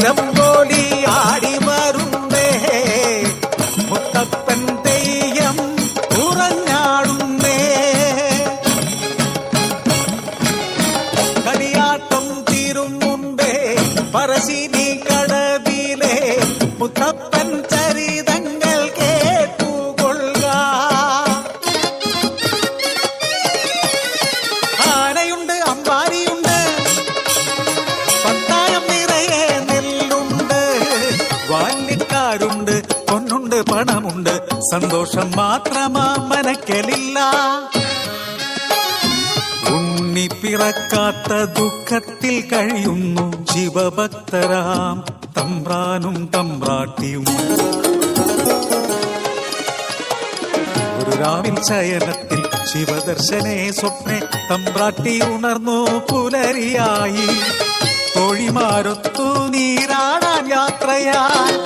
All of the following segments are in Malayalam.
ചെമ്പോലി ആടി വരുന്നേ, മുത്തപ്പൻ തെയ്യം ഉറഞ്ഞാടുന്നേ. കളിയാട്ടം തീരും മുമ്പേ പറശ്ശിനി കടവിലെ മുത്തപ്പൻ ചരിതങ്ങൾ കേട്ടുകൊള്ളുക. ആനയുണ്ട്, അമ്പാരിയുണ്ട്, പത്തായം നിറയെ നെല്ലുണ്ട്, വാല്യക്കാരുണ്ട്, പൊന്നുണ്ട്, പണമുണ്ട്, സന്തോഷം മാത്രമാ മനക്കലില്ല. ഉണ്ണി പിറക്കാത്ത ദുഃഖത്തിൽ കഴിയുന്നു ശിവഭക്തരാം തമ്പ്രാനും തമ്പ്രാട്ടിയും. ഒരു രാവിൽ ശയനത്തിൽ ശിവദർശനേ സ്വപ്നെ തമ്പ്രാട്ടി ഉണർന്നു പുലരിയായി. തോഴിമാരൊത്തു നീരാടാൻ യാത്രയായി.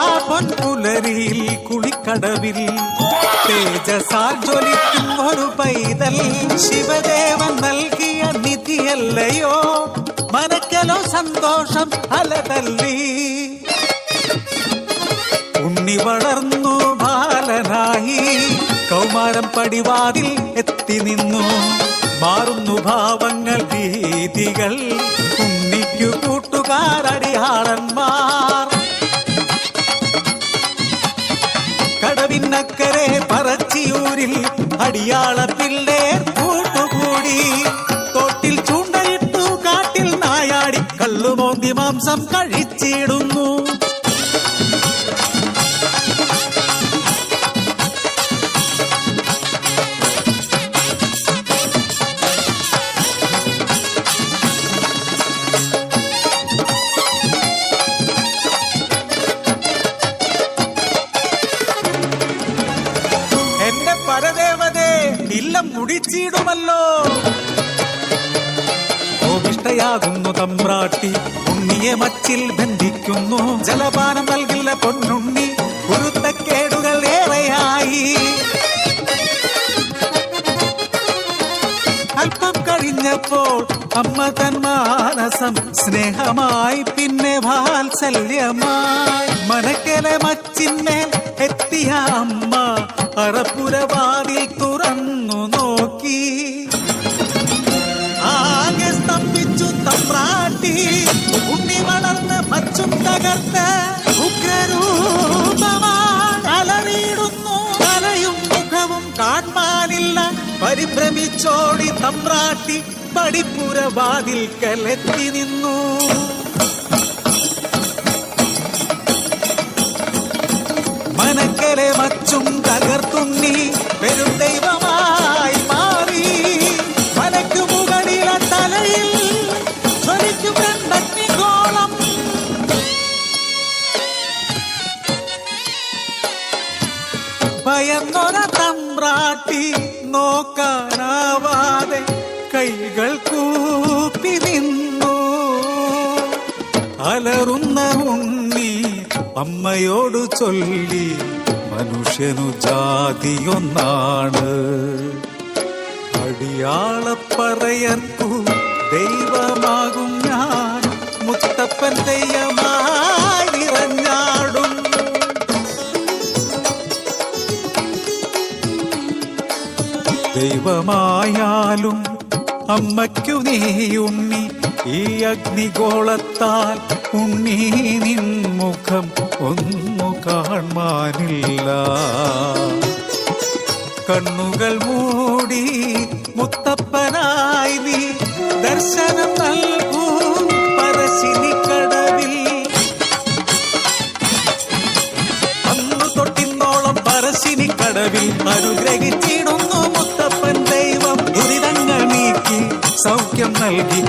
ആ പൊൻപുലരിയിൽ കുളിക്കടവിൽ തേജസാൽ ജ്വലിക്കും ഒരു പൈതൽ ശിവദേവൻ നൽകിയ നിധിയല്ലയോ. മനക്കലോ സന്തോഷം അലതല്ലി. ഉണ്ണി വളർന്നു ബാലനായി, കൗമാരം പടിവാതിൽ എത്തി നിന്നു. മാറുന്നു ഭാവങ്ങൾ, രീതികൾ, ഉണ്ണിക്കു കൂട്ടുകാരടിയാളന്മാർ. കടവിനക്കരെ പറച്ചിയൂരിൽ അടിയാള പിള്ളേർ കൂട്ടുകൂടി. തോട്ടിൽ ചൂണ്ടയിട്ടു കാട്ടിൽ നായാടി കള്ളുമോന്തി മാംസം കഴിച്ചിടുന്നു. പരദേവതേ ഇല്ലം മുടിച്ചിടുമല്ലോ. കോപിഷ്ടയാകുന്നു തമ്പ്രാട്ടി, ഉണ്ണിയെ മച്ചിൽ ബന്ധിക്കുന്നു. ജലപാനം നൽകില്ല പൊന്നുണ്ണി, ഗുരുത്തക്കേടുകൾ ഏറെയായി. അല്പം കഴിഞ്ഞപ്പോൾ അമ്മ തൻ മാനസം സ്നേഹമായി, പിന്നെ വാത്സല്യമായി. മനക്കലെ മച്ചിന്മേൽ എത്തിയ അമ്മ അറപ്പുരവാതിൽ തുറന്നു നോക്കി. ആകെ സ്തംഭിച്ചു തമ്പ്രാട്ടി. ഉണ്ണി വളർന്ന് മച്ചും തകർത്ത് ഉഗ്രരൂപമായി അലറിയിടുന്നു. തലയും മുഖവും കാണാനില്ല. പരിഭ്രമിച്ചോടി തമ്പ്രാട്ടി പടിപ്പുരവാതിൽക്കലെത്തി നിന്നു. മനക്കലെ മച്ചും തകർത്തുണ്ണി പെരും ദൈവമായി മാറി. മലക്കു മുകളിലെ തലയിൽ ജ്വലിക്കും രണ്ടഗ്നിഗോളം. ഭയന്നൊര തമ്പ്രാട്ടി നോക്കാനാവാതെ കൈകൾ കൂപ്പി നിന്നു. അലറുന്ന ഉണ്ണി അമ്മയോട് ചൊല്ലി, മനുഷ്യനു ജാതിയൊന്നാണ്. അടിയാളപ്പറയർക്കു ദൈവമാകും ഞാൻ, മുത്തപ്പൻ തെയ്യമായി നിറഞ്ഞാടും. ദൈവമായാലും അമ്മയ്ക്കു നീ ഉണ്ണി, ഈ അഗ്നിഗോളത്താൽ ഉണ്ണി നിൻ മുഖം ഒന്നു കാണാനില്ല. കണ്ണുകൾ മൂടി മുത്തപ്പനായി നീ ദർശനം നൽകൂ പറശ്ശിനി കടവിൽ. അന്നു തൊട്ടിന്നോളം പറശ്ശിനി കടവിൽ അനുഗ്രഹിച്ചിടുന്നു മുത്തപ്പൻ ദൈവം. ദുരിതങ്ങൾ നീക്കി സൗഖ്യം നൽകി